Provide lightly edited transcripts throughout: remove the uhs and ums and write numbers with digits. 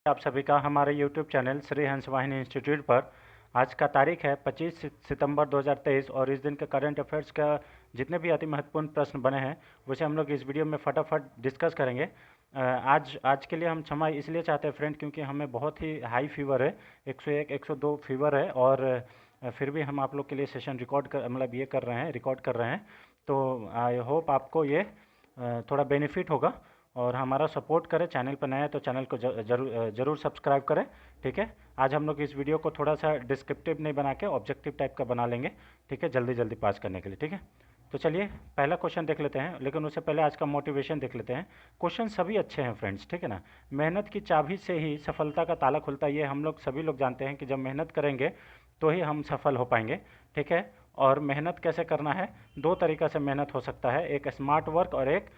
आप सभी का हमारे YouTube चैनल श्री हंस वाहिनी इंस्टीट्यूट पर। आज का तारीख है 25 सितंबर 2023 और इस दिन के करंट अफेयर्स का जितने भी अति महत्वपूर्ण प्रश्न बने हैं उसे हम लोग इस वीडियो में फटाफट डिस्कस करेंगे। आज के लिए हम क्षमा इसलिए चाहते हैं फ्रेंड, क्योंकि हमें बहुत ही हाई फीवर है, 101 102 फीवर है और फिर भी हम आप लोग के लिए सेशन रिकॉर्ड कर रहे हैं। तो आई होप आपको ये थोड़ा बेनिफिट होगा और हमारा सपोर्ट करें। चैनल पर नया है तो चैनल को जरूर सब्सक्राइब करें। ठीक है, आज हम लोग इस वीडियो को थोड़ा सा डिस्क्रिप्टिव नहीं बना के ऑब्जेक्टिव टाइप का बना लेंगे। ठीक है, जल्दी जल्दी पास करने के लिए। ठीक है, तो चलिए पहला क्वेश्चन देख लेते हैं, लेकिन उससे पहले आज का मोटिवेशन देख लेते हैं। क्वेश्चन सभी अच्छे हैं फ्रेंड्स, ठीक है ना। मेहनत की चाबी से ही सफलता का ताला खुलता है, ये हम लोग सभी लोग जानते हैं कि जब मेहनत करेंगे तो ही हम सफल हो पाएंगे। ठीक है, और मेहनत कैसे करना है, दो तरीक़ा से मेहनत हो सकता है, एक स्मार्ट वर्क और एक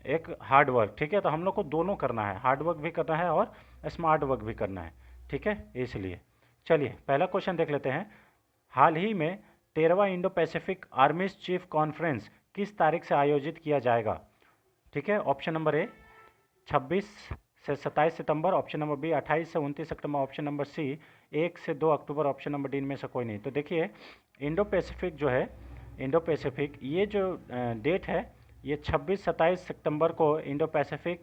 एक हार्ड वर्क। ठीक है, तो हम लोग को दोनों करना है, हार्ड वर्क भी करना है और स्मार्ट वर्क भी करना है। ठीक है, इसलिए चलिए पहला क्वेश्चन देख लेते हैं। हाल ही में 13वां Indo Pacific armies chief conference किस तारीख से आयोजित किया जाएगा। ठीक है, ऑप्शन नंबर ए 26 से 27 सितंबर, ऑप्शन नंबर बी 28 से 29 अक्टूबर, ऑप्शन नंबर सी 1 से 2 अक्टूबर, ऑप्शन नंबर डी इनमें से कोई नहीं। तो देखिए इंडो पैसिफिक जो है, इंडो पैसिफिक ये जो डेट है, ये 26-27 सितंबर को इंडो पैसिफिक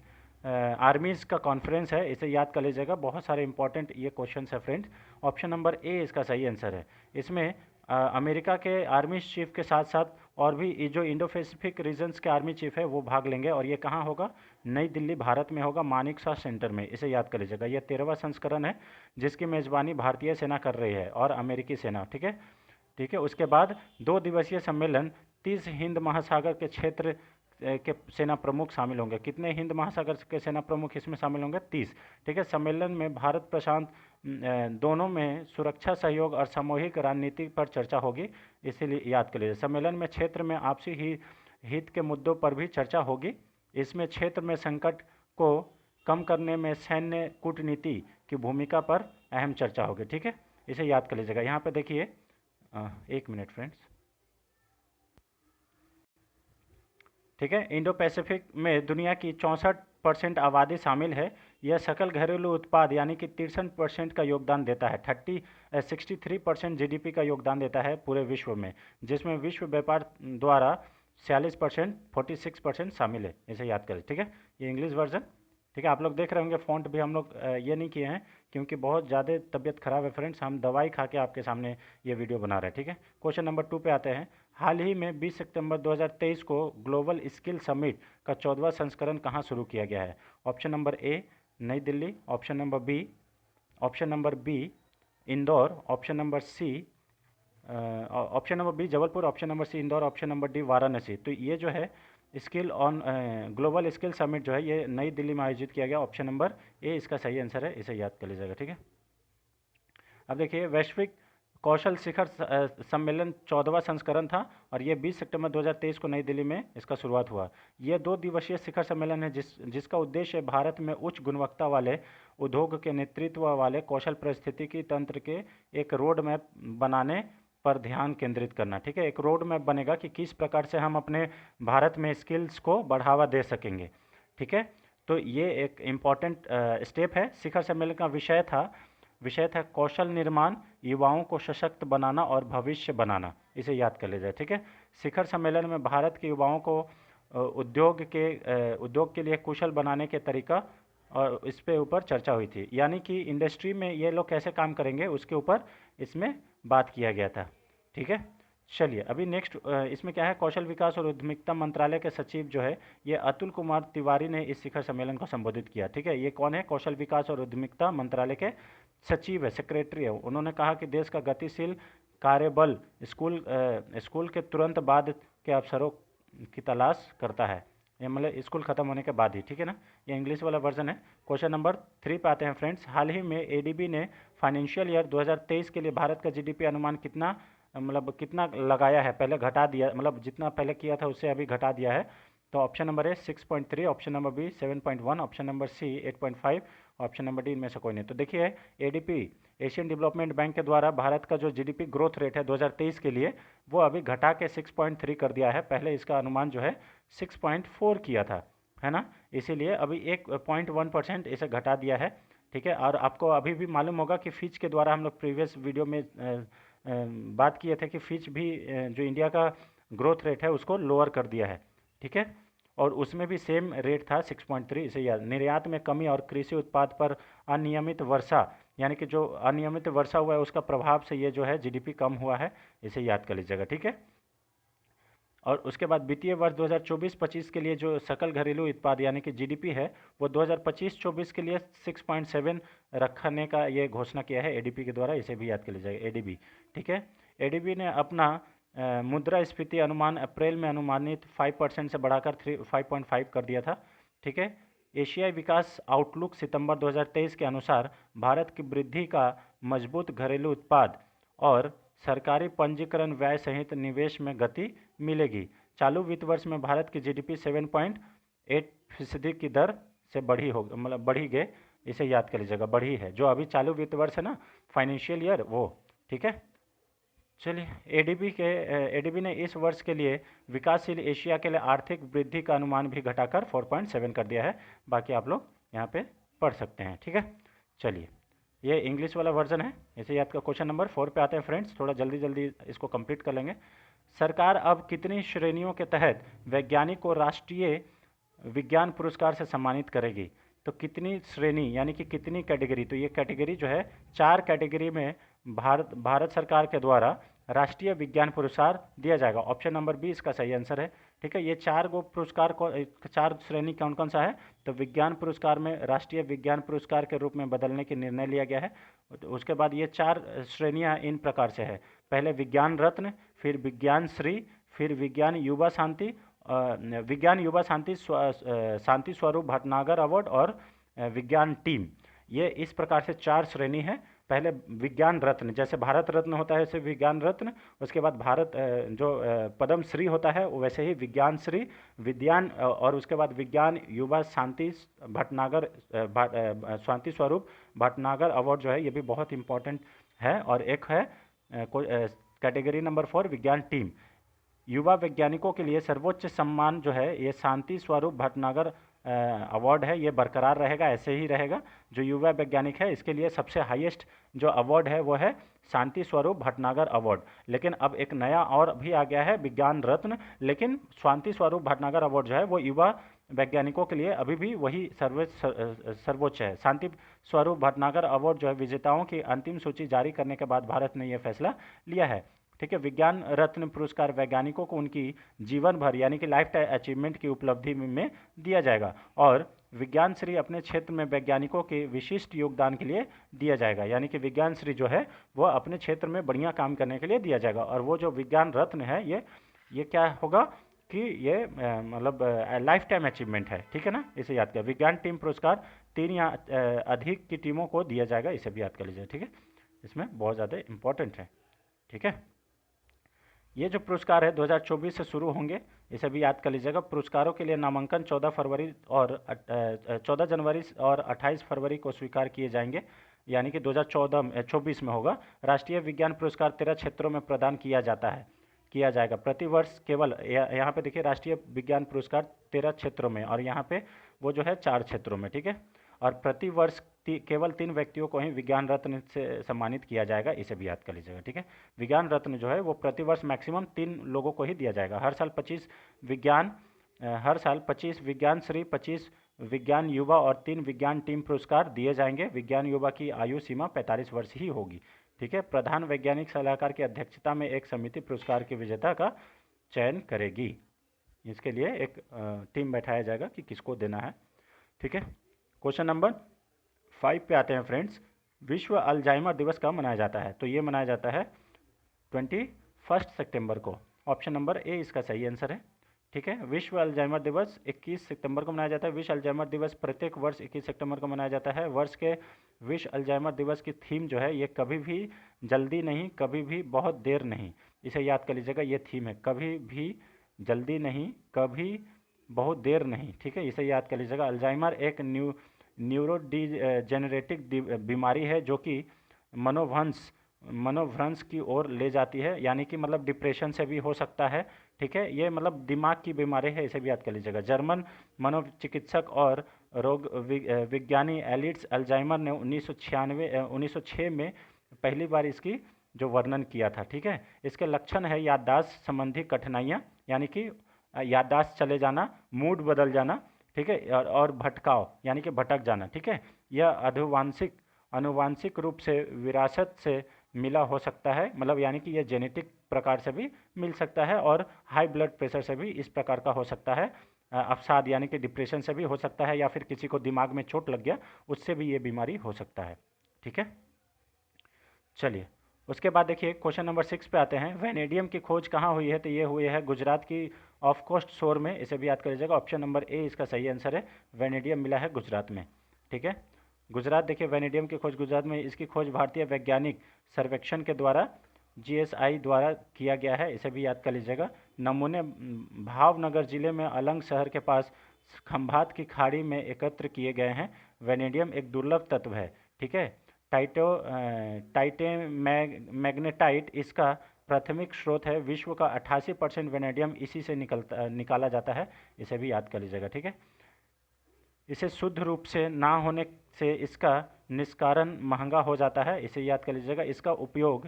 आर्मीज़ का कॉन्फ्रेंस है, इसे याद कर लीजिएगा। बहुत सारे इंपॉर्टेंट ये क्वेश्चन है फ्रेंड्स। ऑप्शन नंबर ए इसका सही आंसर है। इसमें अमेरिका के आर्मी चीफ के साथ साथ और भी ये जो इंडो पैसिफिक रीजन्स के आर्मी चीफ है वो भाग लेंगे, और ये कहाँ होगा, नई दिल्ली भारत में होगा, मानेकशॉ सेंटर में। इसे याद कर लीजिएगा। यह 13वां संस्करण है जिसकी मेज़बानी भारतीय सेना कर रही है और अमेरिकी सेना। ठीक है, ठीक है। उसके बाद 2 दिवसीय सम्मेलन, 30 हिंद महासागर के क्षेत्र के सेना प्रमुख शामिल होंगे। कितने हिंद महासागर के सेना प्रमुख इसमें शामिल होंगे, 30। ठीक है, सम्मेलन में भारत प्रशांत दोनों में सुरक्षा सहयोग और सामूहिक रणनीति पर चर्चा होगी, इसीलिए याद कर लीजिए। सम्मेलन में क्षेत्र में आपसी हित के मुद्दों पर भी चर्चा होगी। इसमें क्षेत्र में संकट को कम करने में सैन्य कूटनीति की भूमिका पर अहम चर्चा होगी। ठीक है, इसे याद कर लीजिएगा। यहाँ पे देखिए, एक मिनट फ्रेंड्स। ठीक है, इंडो पैसिफिक में दुनिया की 64% आबादी शामिल है। यह सकल घरेलू उत्पाद यानी कि 63% का योगदान देता है। 63% जीडीपी का योगदान देता है पूरे विश्व में, जिसमें विश्व व्यापार द्वारा 46%, 46% शामिल है। इसे याद करें। ठीक है, ये इंग्लिश वर्जन। ठीक है, आप लोग देख रहे होंगे फ़ॉन्ट भी हम लोग ये नहीं किए हैं क्योंकि बहुत ज़्यादा तबीयत ख़राब है फ्रेंड्स, हम दवाई खा के आपके सामने ये वीडियो बना रहे हैं। ठीक है, क्वेश्चन नंबर 2 पे आते हैं। हाल ही में 20 सितंबर 2023 को ग्लोबल स्किल समिट का 14वां संस्करण कहाँ शुरू किया गया है। Option number A New Delhi, option number B Indore, option number B Jabalpur, option number C Indore, option number D Varanasi. तो ये जो है skill on global skill summit जो है ये नई दिल्ली में आयोजित किया गया। ऑप्शन नंबर ए इसका सही आंसर है, इसे याद कर लीजिएगा। ठीक है, अब देखिए वैश्विक कौशल शिखर सम्मेलन 14वां संस्करण था और ये 20 सितंबर 2023 को नई दिल्ली में इसका शुरुआत हुआ। ये 2 दिवसीय शिखर सम्मेलन है जिसका उद्देश्य भारत में उच्च गुणवत्ता वाले उद्योग के नेतृत्व वाले कौशल पारिस्थितिकी तंत्र के एक रोड मैप बनाने पर ध्यान केंद्रित करना। ठीक है, एक रोड मैप बनेगा कि किस प्रकार से हम अपने भारत में स्किल्स को बढ़ावा दे सकेंगे। ठीक है, तो ये एक इम्पॉर्टेंट स्टेप है। शिखर सम्मेलन का विषय था कौशल निर्माण, युवाओं को सशक्त बनाना और भविष्य बनाना। इसे याद कर लीजिए। ठीक है, शिखर सम्मेलन में भारत के युवाओं को उद्योग के लिए कुशल बनाने के तरीका और इस पे ऊपर चर्चा हुई थी, यानी कि इंडस्ट्री में ये लोग कैसे काम करेंगे उसके ऊपर इसमें बात किया गया था। ठीक है, चलिए अभी नेक्स्ट इसमें क्या है, कौशल विकास और उद्यमिता मंत्रालय के सचिव जो है ये अतुल कुमार तिवारी ने इस शिखर सम्मेलन को संबोधित किया। ठीक है, ये कौन है, कौशल विकास और उद्यमिता मंत्रालय के सचिव है, सेक्रेटरी है। उन्होंने कहा कि देश का गतिशील कार्यबल स्कूल के तुरंत बाद के अवसरों की तलाश करता है, ये मतलब स्कूल खत्म होने के बाद ही। ठीक है ना, ये इंग्लिश वाला वर्जन है। क्वेश्चन नंबर 3 पे आते हैं फ्रेंड्स। हाल ही में एडीबी ने फाइनेंशियल ईयर 2023 के लिए भारत का जीडीपी अनुमान कितना लगाया है, पहले घटा दिया, मतलब जितना पहले किया था उससे अभी घटा दिया है। तो option number A 6.3, option number B 7.1, option number C 8.5, option number D इनमें से कोई नहीं। तो देखिए एडीपी एशियन डेवलपमेंट बैंक के द्वारा भारत का जो जीडीपी ग्रोथ रेट है 2023 के लिए वो अभी घटा के 6.3 कर दिया है। पहले इसका अनुमान जो है 6.4 किया था, है ना, इसीलिए अभी 1.1% इसे घटा दिया है। ठीक है। और आपको अभी भी मालूम होगा कि फिच के द्वारा हम लोग प्रीवियस वीडियो में बात किए थे कि फिच भी जो इंडिया का ग्रोथ रेट है उसको लोअर कर दिया है, ठीक है। और उसमें भी सेम रेट था 6.3। इसे याद, निर्यात में कमी और कृषि उत्पाद पर अनियमित वर्षा, यानी कि जो अनियमित वर्षा हुआ है उसका प्रभाव से ये जो है जीडीपी कम हुआ है, इसे याद कर लीजिएगा, ठीक है। और उसके बाद वित्तीय वर्ष 2024-25 के लिए जो सकल घरेलू उत्पाद यानी कि जीडीपी है वो 2025-24 के लिए 6.7 रखने का ये घोषणा किया है एडीबी के द्वारा, इसे भी याद कर लीजिएगा एडीबी, ठीक है। एडीबी ने अपना मुद्रास्फीति अनुमान अप्रैल में अनुमानित 5% से बढ़ाकर 5.5 कर दिया था, ठीक है। एशियाई विकास आउटलुक सितंबर 2023 के अनुसार भारत की वृद्धि का मजबूत घरेलू उत्पाद और सरकारी पंजीकरण व्यय सहित निवेश में गति मिलेगी। चालू वित्त वर्ष में भारत की जीडीपी 7.8% की दर से बढ़ी हो, मतलब बढ़ी गई, इसे याद कर लीजिएगा, बढ़ी है। जो अभी चालू वित्त वर्ष है ना, फाइनेंशियल ईयर, वो, ठीक है। चलिए, एडीबी ने इस वर्ष के लिए विकासशील एशिया के लिए आर्थिक वृद्धि का अनुमान भी घटाकर 4.7 कर दिया है। बाकी आप लोग यहाँ पे पढ़ सकते हैं, ठीक है। चलिए, ये इंग्लिश वाला वर्जन है, इसे याद कर। क्वेश्चन नंबर 4 पे आते हैं फ्रेंड्स, थोड़ा जल्दी जल्दी इसको कंप्लीट कर लेंगे। सरकार अब कितनी श्रेणियों के तहत वैज्ञानिक को राष्ट्रीय विज्ञान पुरस्कार से सम्मानित करेगी? तो कितनी श्रेणी यानी कि कितनी कैटेगरी, तो ये कैटेगरी जो है 4 कैटेगरी में भारत सरकार के द्वारा राष्ट्रीय विज्ञान पुरस्कार दिया जाएगा। ऑप्शन नंबर बी इसका सही आंसर है, ठीक है। ये 4 गो पुरस्कार को, 4 श्रेणी कौन कौन सा है? तो विज्ञान पुरस्कार में राष्ट्रीय विज्ञान पुरस्कार के रूप में बदलने की निर्णय लिया गया है। उसके बाद ये 4 श्रेणियाँ इन प्रकार से है। पहले विज्ञान रत्न, फिर विज्ञान श्री, फिर विज्ञान युवा शांति, शांति स्वरूप भटनागर अवार्ड और विज्ञान टीम। ये इस प्रकार से 4 श्रेणी है। पहले विज्ञान रत्न, जैसे भारत रत्न होता है वैसे विज्ञान रत्न, उसके बाद भारत जो पद्म श्री होता है वैसे ही विज्ञान श्री, विज्ञान, और उसके बाद विज्ञान युवा शांति भटनागर शांति स्वरूप भटनागर अवार्ड जो है ये भी बहुत इंपॉर्टेंट है। और एक है कैटेगरी नंबर 4 विज्ञान टीम। युवा वैज्ञानिकों के लिए सर्वोच्च सम्मान जो है ये शांति स्वरूप भटनागर अवार्ड है, ये बरकरार रहेगा, ऐसे ही रहेगा। जो युवा वैज्ञानिक है इसके लिए सबसे हाईएस्ट जो अवार्ड है वो है शांति स्वरूप भटनागर अवार्ड। लेकिन अब एक नया और भी आ गया है विज्ञान रत्न, लेकिन शांति स्वरूप भटनागर अवार्ड जो है वो युवा वैज्ञानिकों के लिए अभी भी वही सर्वोच्च है। शांति स्वरूप भटनागर अवार्ड जो है विजेताओं की अंतिम सूची जारी करने के बाद भारत ने यह फैसला लिया है, ठीक है। विज्ञान रत्न पुरस्कार वैज्ञानिकों को उनकी जीवन भर यानी कि लाइफ टाइम अचीवमेंट की उपलब्धि में दिया जाएगा। और विज्ञान श्री अपने क्षेत्र में वैज्ञानिकों के विशिष्ट योगदान के लिए दिया जाएगा, यानी कि विज्ञान श्री जो है वो अपने क्षेत्र में बढ़िया काम करने के लिए दिया जाएगा। और वो जो विज्ञान रत्न है ये क्या होगा कि ये मतलब लाइफ टाइम अचीवमेंट है, ठीक है ना, इसे याद कर। विज्ञान टीम पुरस्कार 3 या अधिक की टीमों को दिया जाएगा, इसे भी याद कर लीजिए, ठीक है। इसमें बहुत ज़्यादा इंपॉर्टेंट है, ठीक है। ये जो पुरस्कार है 2024 से शुरू होंगे, इसे भी याद कर लीजिएगा। पुरस्कारों के लिए नामांकन 14 जनवरी और 28 फरवरी को स्वीकार किए जाएंगे, यानी कि 2024 में होगा। राष्ट्रीय विज्ञान पुरस्कार 13 क्षेत्रों में प्रदान किया जाएगा प्रतिवर्ष। केवल यहाँ पे देखिए, राष्ट्रीय विज्ञान पुरस्कार 13 क्षेत्रों में, और यहाँ पे वो जो है 4 क्षेत्रों में, ठीक है। और प्रतिवर्ष केवल 3 व्यक्तियों को ही विज्ञान रत्न से सम्मानित किया जाएगा, इसे भी याद कर लीजिएगा, ठीक है। विज्ञान रत्न जो है वो प्रतिवर्ष मैक्सिमम 3 लोगों को ही दिया जाएगा। हर साल 25 विज्ञान श्री, 25 विज्ञान युवा और 3 विज्ञान टीम पुरस्कार दिए जाएंगे। विज्ञान युवा की आयु सीमा 45 वर्ष ही होगी, ठीक है। प्रधान वैज्ञानिक सलाहकार की अध्यक्षता में एक समिति पुरस्कार के विजेता का चयन करेगी। इसके लिए एक टीम बैठाया जाएगा कि किसको देना है, ठीक है। क्वेश्चन नंबर 5 पे आते हैं फ्रेंड्स। विश्व अल्जाइमर दिवस कब मनाया जाता है? तो ये मनाया जाता है 21 सितंबर को। ऑप्शन नंबर ए इसका सही आंसर है, ठीक है। विश्व अल्जाइमर दिवस 21 सितंबर को मनाया जाता है। विश्व अल्जाइमर दिवस प्रत्येक वर्ष 21 सितंबर को मनाया जाता है। वर्ष के विश्व अल्जाइमर दिवस की थीम जो है ये कभी भी जल्दी नहीं, कभी भी बहुत देर नहीं, इसे याद कर लीजिएगा। ये थीम है, कभी भी जल्दी नहीं, कभी बहुत देर नहीं, ठीक है, इसे याद कर लीजिएगा। अल्जाइमर एक न्यूरोडीजेनरेटिक बीमारी है जो कि मनोभ्रंश की ओर ले जाती है, यानी कि मतलब डिप्रेशन से भी हो सकता है, ठीक है। ये मतलब दिमाग की बीमारी है, इसे भी याद कर लीजिएगा। जर्मन मनोचिकित्सक और विज्ञानी एलिस अल्जाइमर ने 1906 में पहली बार इसकी जो वर्णन किया था। ठीक है, इसके लक्षण है याददाश्त संबंधी कठिनाइयाँ, यानी कि याददाश्त चले जाना, मूड बदल जाना, ठीक है, और भटकाव यानी कि भटक जाना। ठीक है, यह आनुवांशिक रूप से विरासत से मिला हो सकता है, मतलब यानी कि यह जेनेटिक प्रकार से भी मिल सकता है, और हाई ब्लड प्रेशर से भी इस प्रकार का हो सकता है। अवसाद यानी कि डिप्रेशन से भी हो सकता है, या फिर किसी को दिमाग में चोट लग गया उससे भी ये बीमारी हो सकता है। ठीक है, चलिए उसके बाद देखिए क्वेश्चन नंबर 6 पे आते हैं। वेनेडियम की खोज कहाँ हुई है? तो ये हुई है गुजरात की ऑफ कोस्ट शोर में, इसे भी याद कर लीजिएगा। ऑप्शन नंबर ए इसका सही आंसर है, वेनेडियम मिला है गुजरात में। ठीक है, गुजरात देखिए वेनेडियम की खोज गुजरात में, इसकी खोज भारतीय वैज्ञानिक सर्वेक्षण के द्वारा जीएसआई द्वारा किया गया है, इसे भी याद कर लीजिएगा। नमूने भावनगर जिले में अलंग शहर के पास खंभात की खाड़ी में एकत्र किए गए हैं। वेनेडियम एक दुर्लभ तत्व है। ठीक है, मैग्नेटाइट इसका प्राथमिक स्रोत है। विश्व का 88% वेनेडियम इसी से निकाला जाता है, इसे भी याद कर लीजिएगा। ठीक है, इसे शुद्ध रूप से ना होने से इसका निष्कारण महंगा हो जाता है, इसे याद कर लीजिएगा। इसका उपयोग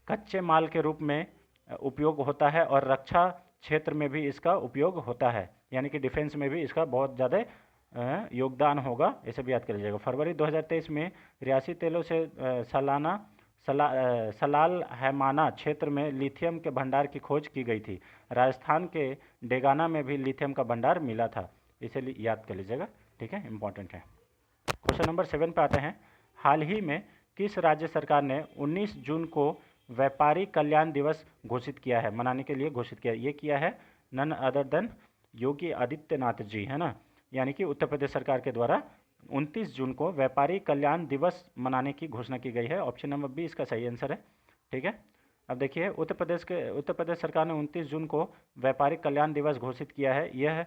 कच्चे माल के रूप में उपयोग होता है, और रक्षा क्षेत्र में भी इसका उपयोग होता है, यानी कि डिफेंस में भी इसका बहुत ज़्यादा योगदान होगा, इसे भी याद कर लीजिएगा। फरवरी 2023 में रियासी तेलों से सलाल हैमाना क्षेत्र में लिथियम के भंडार की खोज की गई थी। राजस्थान के डेगाना में भी लिथियम का भंडार मिला था, इसे याद कर लीजिएगा। ठीक है, इंपॉर्टेंट है। क्वेश्चन नंबर 7 पे आते हैं। हाल ही में किस राज्य सरकार ने 19 जून को व्यापारी कल्याण दिवस घोषित किया है, मनाने के लिए घोषित किया? ये किया है none other than Yogi Adityanath ji, है ना, यानी कि उत्तर प्रदेश सरकार के द्वारा 29 जून को व्यापारी कल्याण दिवस मनाने की घोषणा की गई है। ऑप्शन नंबर बी इसका सही आंसर है। ठीक है, अब देखिए उत्तर प्रदेश सरकार ने 29 जून को व्यापारी कल्याण दिवस घोषित किया है। यह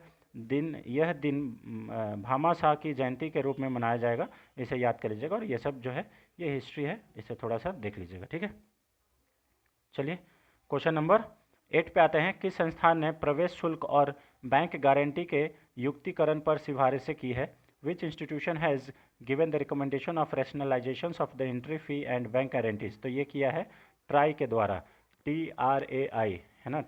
दिन भामाशाह की जयंती के रूप में मनाया जाएगा, इसे याद कर लीजिएगा। और ये सब जो है ये हिस्ट्री है, इसे थोड़ा सा देख लीजिएगा। ठीक है, चलिए क्वेश्चन नंबर 8 पे आते हैं। किस संस्थान ने प्रवेश शुल्क और बैंक गारंटी के युक्तिकरण पर सिफारिशें की है? Which institution has given the recommendation of rationalisation of the entry fee and bank guarantees? तो ये किया है ट्राई के द्वारा, TRAI, है ना,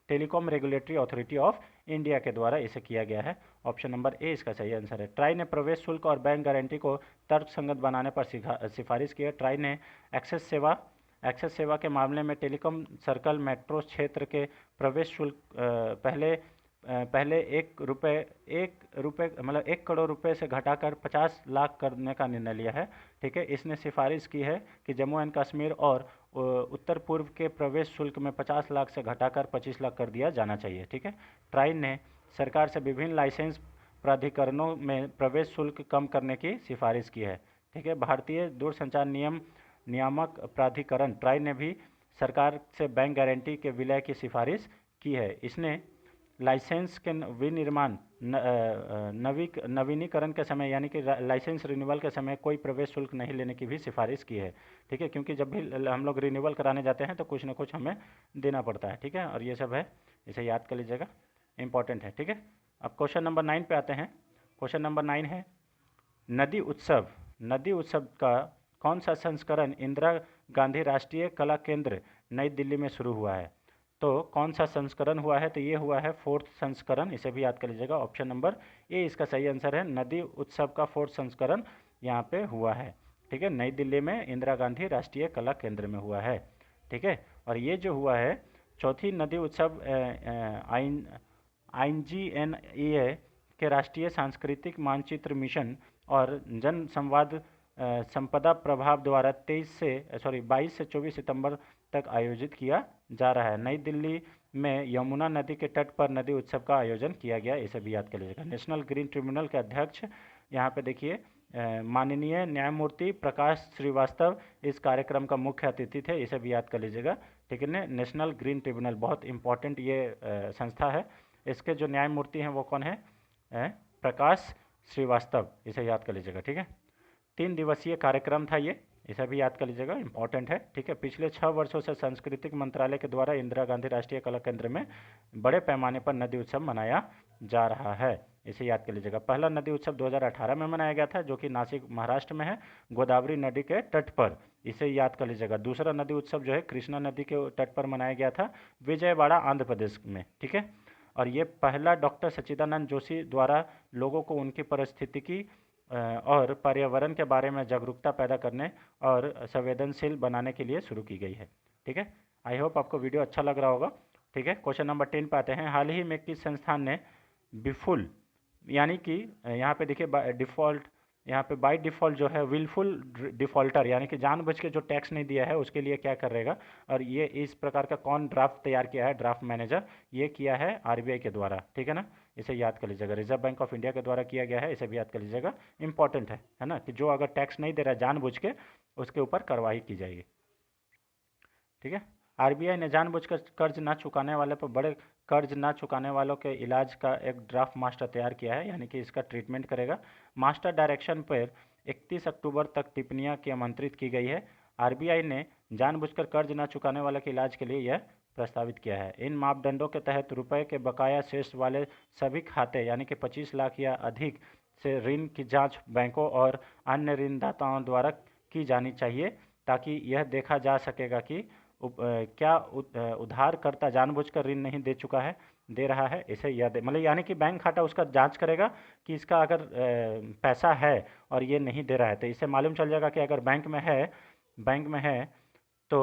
telecom regulatory authority of India के द्वारा इसे किया गया है। ऑप्शन नंबर ए इसका सही आंसर है। ट्राई ने प्रवेश शुल्क और बैंक गारंटी को तर्कसंगत बनाने पर सिफारिश की है। ट्राई ने एक्सेस सेवा के मामले में टेलीकॉम सर्कल मेट्रो क्षेत्र के प्रवेश शुल्क पहले 1 करोड़ रुपए से घटाकर 50 लाख करने का निर्णय लिया है। ठीक है, इसने सिफारिश की है कि जम्मू एंड कश्मीर और उत्तर पूर्व के प्रवेश शुल्क में 50 लाख से घटाकर 25 लाख कर दिया जाना चाहिए। ठीक है, ट्राई ने सरकार से विभिन्न लाइसेंस प्राधिकरणों में प्रवेश शुल्क कम करने की सिफारिश की है। ठीक है, भारतीय दूरसंचार नियामक प्राधिकरण ट्राई ने भी सरकार से बैंक गारंटी के विलय की सिफारिश की है। इसने लाइसेंस के विनिर्माण नवीनीकरण के समय, यानी कि लाइसेंस रिन्यूअल के समय कोई प्रवेश शुल्क नहीं लेने की भी सिफारिश की है। ठीक है, क्योंकि जब भी हम लोग रिन्यूअल कराने जाते हैं तो कुछ ना कुछ हमें देना पड़ता है। ठीक है, और ये सब है, इसे याद कर लीजिएगा, इंपॉर्टेंट है। ठीक है, अब क्वेश्चन नंबर 9 पे आते हैं। क्वेश्चन नंबर 9 है नदी उत्सव का कौन सा संस्करण इंदिरा गांधी राष्ट्रीय कला केंद्र नई दिल्ली में शुरू हुआ है? तो कौन सा संस्करण हुआ है? तो ये हुआ है 4th संस्करण, इसे भी याद कर लीजिएगा। ऑप्शन नंबर ए इसका सही आंसर है। नदी उत्सव का 4th संस्करण यहाँ पे हुआ है। ठीक है, नई दिल्ली में इंदिरा गांधी राष्ट्रीय कला केंद्र में हुआ है। ठीक है, और ये जो हुआ है चौथी नदी उत्सव INGNEA के राष्ट्रीय सांस्कृतिक मानचित्र मिशन और जन संवाद संपदा प्रभाव द्वारा 22 से 24 सितंबर तक आयोजित किया जा रहा है। नई दिल्ली में यमुना नदी के तट पर नदी उत्सव का आयोजन किया गया, इसे भी याद कर लीजिएगा। नेशनल ग्रीन ट्रिब्यूनल के अध्यक्ष यहाँ पे देखिए माननीय न्यायमूर्ति प्रकाश श्रीवास्तव इस कार्यक्रम का मुख्य अतिथि थे, इसे भी याद कर लीजिएगा। ठीक है, नेशनल ग्रीन ट्रिब्यूनल बहुत इंपॉर्टेंट ये संस्था है। इसके जो न्यायमूर्ति हैं वो कौन है? प्रकाश श्रीवास्तव, इसे याद कर लीजिएगा। ठीक है, 3 दिवसीय कार्यक्रम था ये, इसे भी याद कर लीजिएगा, इंपॉर्टेंट है। ठीक है, पिछले 6 वर्षों से सांस्कृतिक मंत्रालय के द्वारा इंदिरा गांधी राष्ट्रीय कला केंद्र में बड़े पैमाने पर नदी उत्सव मनाया जा रहा है, इसे याद कर लीजिएगा। पहला नदी उत्सव 2018 में मनाया गया था, जो कि नासिक महाराष्ट्र में है, गोदावरी नदी के तट पर। इसे याद कर लीजिएगा। दूसरा नदी उत्सव जो है कृष्णा नदी के तट पर मनाया गया था, विजयवाड़ा आंध्र प्रदेश में। ठीक है। और ये पहला डॉक्टर सच्चिदानंद जोशी द्वारा लोगों को उनकी पारिस्थितिकी और पर्यावरण के बारे में जागरूकता पैदा करने और संवेदनशील बनाने के लिए शुरू की गई है। ठीक है। आई होप आपको वीडियो अच्छा लग रहा होगा। ठीक है। क्वेश्चन नंबर 10 पे आते हैं। हाल ही में किस संस्थान ने बिफुल यानी कि यहाँ पे देखिए डिफ़ॉल्ट, यहाँ पे बाय डिफ़ॉल्ट जो है विलफुल डिफ़ॉल्टर यानी कि जानबूझ के जो टैक्स नहीं दिया है उसके लिए क्या करेगा, और ये इस प्रकार का कौन ड्राफ्ट तैयार किया है, ड्राफ्ट मैनेजर, ये किया है आरबीआई के द्वारा। ठीक है ना, इसे याद कर लीजिएगा। रिजर्व बैंक ऑफ इंडिया के द्वारा किया गया है, इसे भी याद कर लीजिएगा। इंपॉर्टेंट है ना, कि जो अगर टैक्स नहीं दे रहा है जानबूझ के, उसके ऊपर कार्रवाई की जाएगी। ठीक है। आरबीआई ने जानबूझकर कर्ज ना चुकाने वाले पर बड़े कर्ज ना चुकाने वालों के इलाज का एक ड्राफ्ट मास्टर तैयार किया है, यानी कि इसका ट्रीटमेंट करेगा। मास्टर डायरेक्शन पर 31 अक्टूबर तक टिप्पणियां की आमंत्रित की गई है। आरबीआई ने जानबूझकर कर्ज ना चुकाने वाले के इलाज के लिए यह प्रस्तावित किया है। इन मापदंडों के तहत रुपए के बकाया शेष वाले सभी खाते यानी कि 25 लाख या अधिक से ऋण की जांच बैंकों और अन्य ऋणदाताओं द्वारा की जानी चाहिए, ताकि यह देखा जा सकेगा कि क्या उधारकर्ता जानबूझकर ऋण नहीं दे रहा है। इसे याद मतलब यानी कि बैंक खाता उसका जांच करेगा कि इसका अगर पैसा है और ये नहीं दे रहा है, तो इससे मालूम चल जाएगा कि अगर बैंक में है तो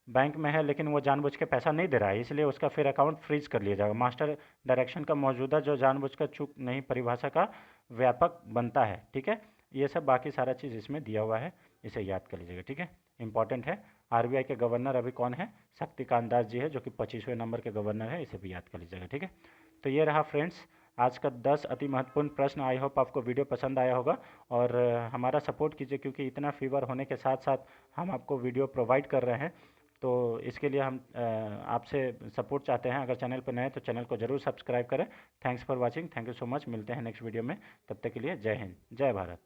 बैंक में है लेकिन वो जानबूझ के पैसा नहीं दे रहा है, इसलिए उसका फिर अकाउंट फ्रीज कर लिया जाएगा। मास्टर डायरेक्शन का मौजूदा जो जानबूझकर चूक नहीं परिभाषा का व्यापक बनता है। ठीक है। ये सब बाकी सारा चीज़ इसमें दिया हुआ है, इसे याद कर लीजिएगा। ठीक है, इंपॉर्टेंट है। आरबीआई के गवर्नर अभी कौन है? शक्तिकांत दास जी है, जो कि 25वें नंबर के गवर्नर है, इसे भी याद कर लीजिएगा। ठीक है। तो ये रहा फ्रेंड्स आज का 10 अति महत्वपूर्ण प्रश्न। आई होप आपको वीडियो पसंद आया होगा, और हमारा सपोर्ट कीजिए, क्योंकि इतना फीवर होने के साथ साथ हम आपको वीडियो प्रोवाइड कर रहे हैं, तो इसके लिए हम आपसे सपोर्ट चाहते हैं। अगर चैनल पर नए हैं तो चैनल को ज़रूर सब्सक्राइब करें। Thanks for watching, thank you so much. मिलते हैं नेक्स्ट वीडियो में, तब तक के लिए जय हिंद, जय भारत।